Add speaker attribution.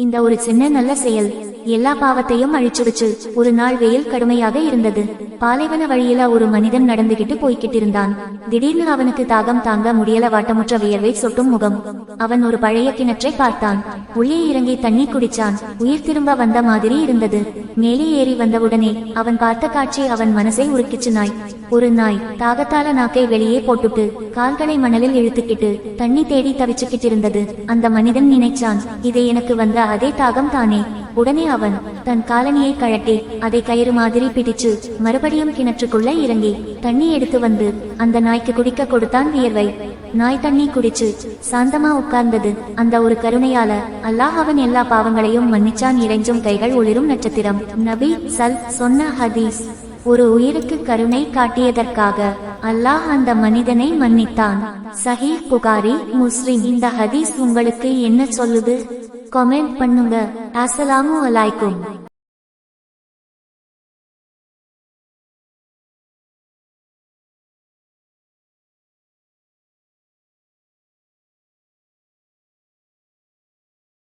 Speaker 1: இந்த ஒரு சின்ன நல்ல செயல் எல்லா பாவத்தையும் அழிச்சுடுச்சு. ஒரு நாள் வெயில் கடுமையாக இருந்தது. பாலைவன வழியில ஒரு மனிதன் நடந்துகிட்டு போய்கிட்டு இருந்தான். திடீர்னு அவனுக்கு தாகம் தாங்க முடியல. வாட்டமுற்ற வியர்வை சொட்டும் முகம். அவன் ஒரு பழைய கிணற்றை பார்த்தான். உள்ளே இறங்கி தண்ணி குடிச்சான். உயிர் திரும்ப வந்த மாதிரி இருந்தது. மேலே ஏறி வந்தவுடனே அவன் பார்த்த காட்சி அவன் மனசை உருக்கிச்சு. ஒரு நாய் தாகத்தால நாக்கை வெளியே போட்டுட்டு கால்களை மணலில் இழுத்துக்கிட்டு தண்ணி தேடி தவிச்சுக்கிட்டு இருந்தது. அந்த மனிதன் நினைச்சான், இதை எனக்கு வந்த அதே தாகம் தானே. உடனே அவன் தன் காலணியை கழட்டி அதை கயிறு மாதிரி பிடிச்சு மறுபடியும் கிணற்றுக்குள்ள இறங்கி தண்ணி எடுத்து வந்து அந்த நாய்க்கு குடிக்க கொடுத்தான். வியர்வை நாய் தண்ணி குடிச்சு சாந்தமா உட்கார்ந்தது. அந்த ஒரு கருணையால அல்லாஹ் அவன் எல்லா பாவங்களையும் மன்னிச்சான். இறைஞ்சும் கைகள் ஒளிரும் நட்சத்திரம். நபி சொன்ன ஹதீஸ். ஒரு உயிருக்கு கருணை காட்டியதற்காக அல்லாஹ் அந்த மனிதனை மன்னித்தான். சஹீஹ் புகாரி, முஸ்லிம். இந்த ஹதீஸ் உங்களுக்கு என்ன சொல்லுது? கமெண்ட் பண்ணுங்க. அஸ்ஸலாமு அலைக்கும்.